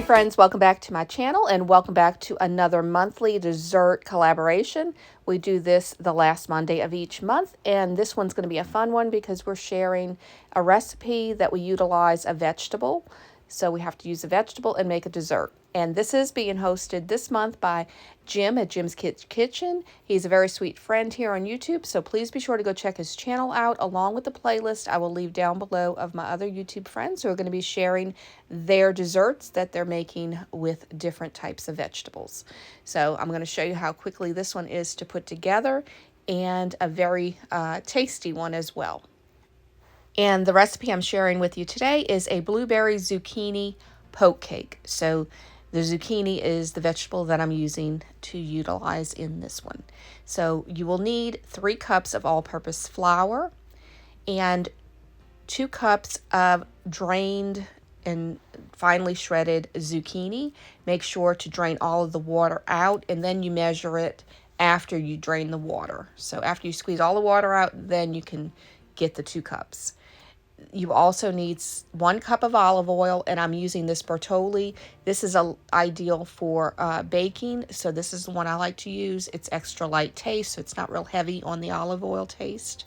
friends, welcome back to my channel and welcome back to another monthly dessert collaboration. We do this the last Monday of each month, and this one's going to be a fun one because we're sharing a recipe that we utilize a vegetable. So we have to use a vegetable and make a dessert. And this is being hosted this month by Jim at Jim's Kitchen. He's a very sweet friend here on YouTube, so please be sure to go check his channel out along with the playlist I will leave down below of my other YouTube friends who are going to be sharing their desserts that they're making with different types of vegetables. So I'm going to show you how quickly this one is to put together, and a very tasty one as well. And the recipe I'm sharing with you today is a blueberry zucchini poke cake. So the zucchini is the vegetable that I'm using to utilize in this one. So you will need 3 cups of all-purpose flour and 2 cups of drained and finely shredded zucchini. Make sure to drain all of the water out, and then you measure it after you drain the water. So after you squeeze all the water out, then you can get the 2 cups. You also need 1 cup of olive oil, and I'm using this Bertolli. This is ideal for baking, so this is the one I like to use. It's extra light taste, so it's not real heavy on the olive oil taste.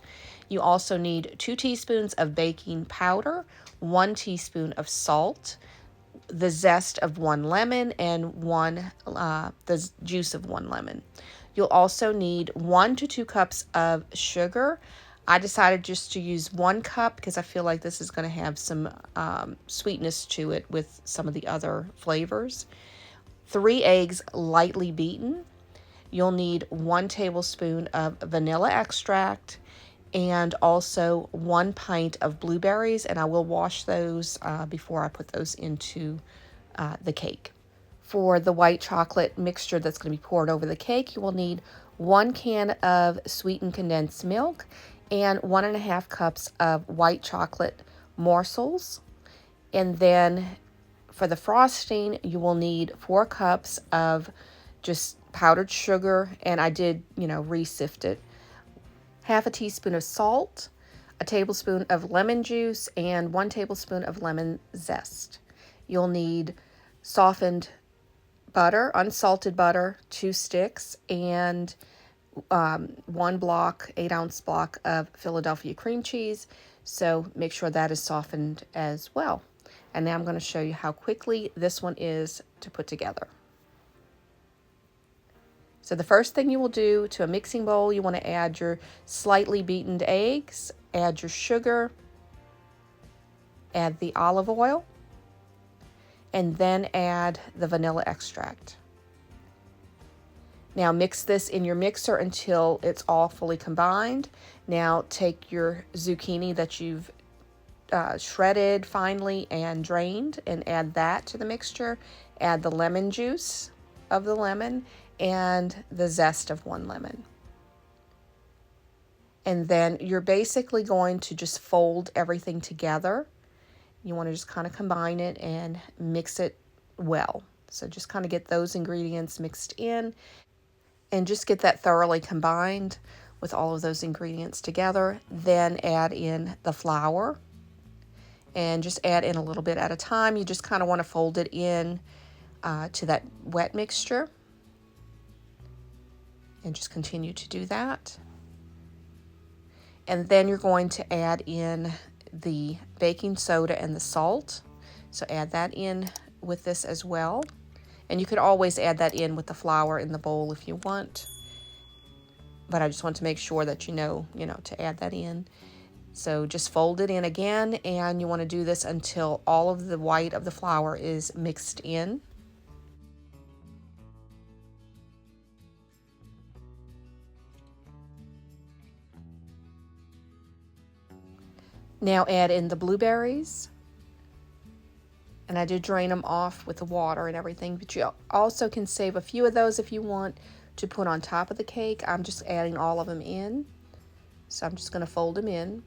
You also need 2 teaspoons of baking powder, 1 teaspoon of salt, the zest of 1 lemon, and the juice of 1 lemon. You'll also need 1 to 2 cups of sugar. I decided just to use 1 cup because I feel like this is going to have some sweetness to it with some of the other flavors. 3 eggs lightly beaten. You'll need 1 tablespoon of vanilla extract and also 1 pint of blueberries, and I will wash those before I put those into the cake. For the white chocolate mixture that's going to be poured over the cake, you will need 1 can of sweetened condensed milk and 1.5 cups of white chocolate morsels. And then for the frosting, you will need 4 cups of just powdered sugar, and I did, re-sift it. Half a teaspoon of salt, a tablespoon of lemon juice, and 1 tablespoon of lemon zest. You'll need softened butter, unsalted butter, 2 sticks, and 1 block, 8-ounce block of Philadelphia cream cheese. So make sure that is softened as well. And now I'm going to show you how quickly this one is to put together. So the first thing you will do to a mixing bowl, you want to add your slightly beaten eggs, add your sugar, add the olive oil, and then add the vanilla extract. Now mix this in your mixer until it's all fully combined. Now take your zucchini that you've shredded finely and drained and add that to the mixture. Add the lemon juice of the lemon and the zest of 1 lemon. And then you're basically going to just fold everything together. You want to just kind of combine it and mix it well. So just kind of get those ingredients mixed in and just get that thoroughly combined with all of those ingredients together. Then add in the flour and just add in a little bit at a time. You just kind of want to fold it in to that wet mixture and just continue to do that. And then you're going to add in the baking soda and the salt. So add that in with this as well. And you could always add that in with the flour in the bowl if you want. But I just want to make sure that you know to add that in. So just fold it in again, and you want to do this until all of the white of the flour is mixed in. Now add in the blueberries. And I did drain them off with the water and everything, but you also can save a few of those if you want to put on top of the cake. I'm just adding all of them in. So I'm just going to fold them in.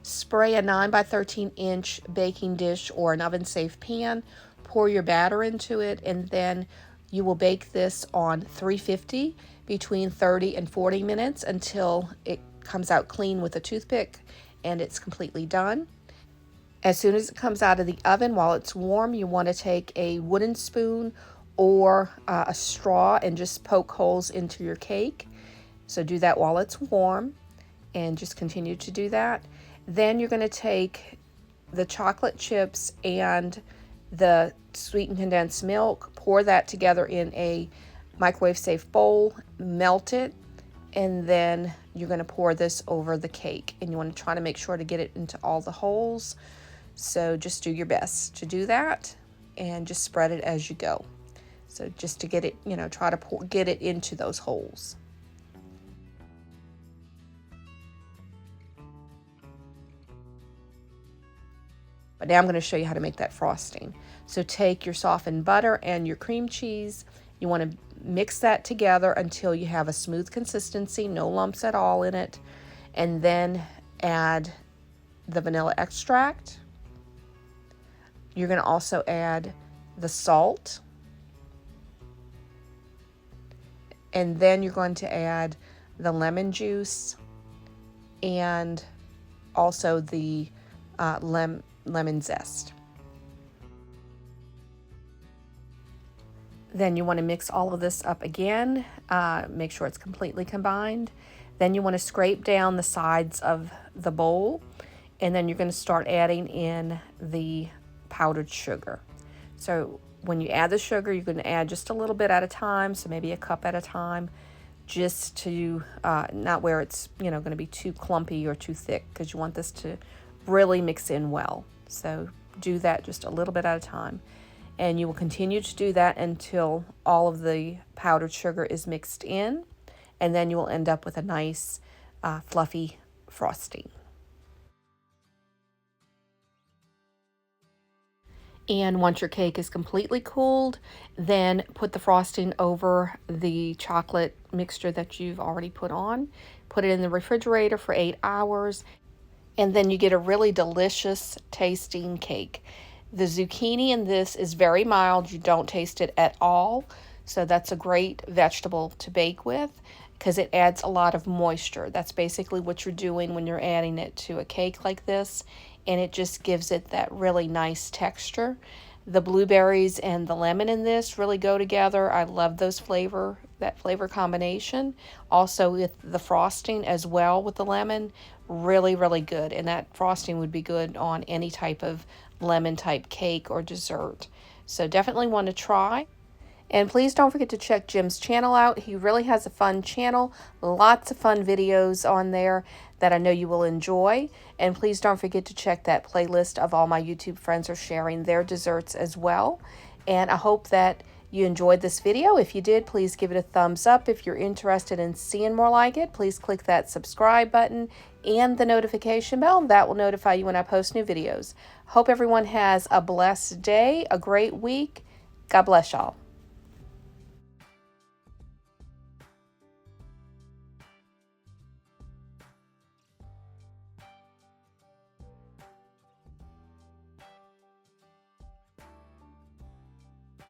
Spray a 9 by 13 inch baking dish or an oven safe pan. Pour your batter into it, and then You will bake this on 350 between 30 and 40 minutes until it comes out clean with a toothpick and it's completely done. As soon as it comes out of the oven, while it's warm, you want to take a wooden spoon or a straw and just poke holes into your cake. So do that while it's warm and just continue to do that. Then you're going to take the chocolate chips and the sweetened condensed milk, pour that together in a microwave safe bowl, melt it, and then you're going to pour this over the cake. And you want to try to make sure to get it into all the holes. So just do your best to do that and just spread it as you go. So just to get it, try to get it into those holes. But now I'm going to show you how to make that frosting. So take your softened butter and your cream cheese. You want to mix that together until you have a smooth consistency, no lumps at all in it. And then add the vanilla extract. You're going to also add the salt. And then you're going to add the lemon juice and also the lemon zest. Then you want to mix all of this up again, make sure it's completely combined. Then you want to scrape down the sides of the bowl, and then you're going to start adding in the powdered sugar. So when you add the sugar, you're going to add just a little bit at a time, so maybe a cup at a time, just to not where it's going to be too clumpy or too thick, because you want this to really mix in well. So do that just a little bit at a time. And you will continue to do that until all of the powdered sugar is mixed in. And then you will end up with a nice fluffy frosting. And once your cake is completely cooled, then put the frosting over the chocolate mixture that you've already put on. Put it in the refrigerator for 8 hours. And then you get a really delicious tasting cake. The zucchini in this is very mild. You don't taste it at all. So that's a great vegetable to bake with because it adds a lot of moisture. That's basically what you're doing when you're adding it to a cake like this. And it just gives it that really nice texture. The blueberries and the lemon in this really go together. I love that flavor combination. Also with the frosting as well with the lemon, really, really good. And that frosting would be good on any type of lemon type cake or dessert. So definitely want to try. And please don't forget to check Jim's channel out. He really has a fun channel, lots of fun videos on there that I know you will enjoy. And please don't forget to check that playlist of all my YouTube friends are sharing their desserts as well. And I hope that you enjoyed this video. If you did, please give it a thumbs up. If you're interested in seeing more like it, please click that subscribe button and the notification bell. That will notify you when I post new videos. Hope everyone has a blessed day, a great week. God bless y'all.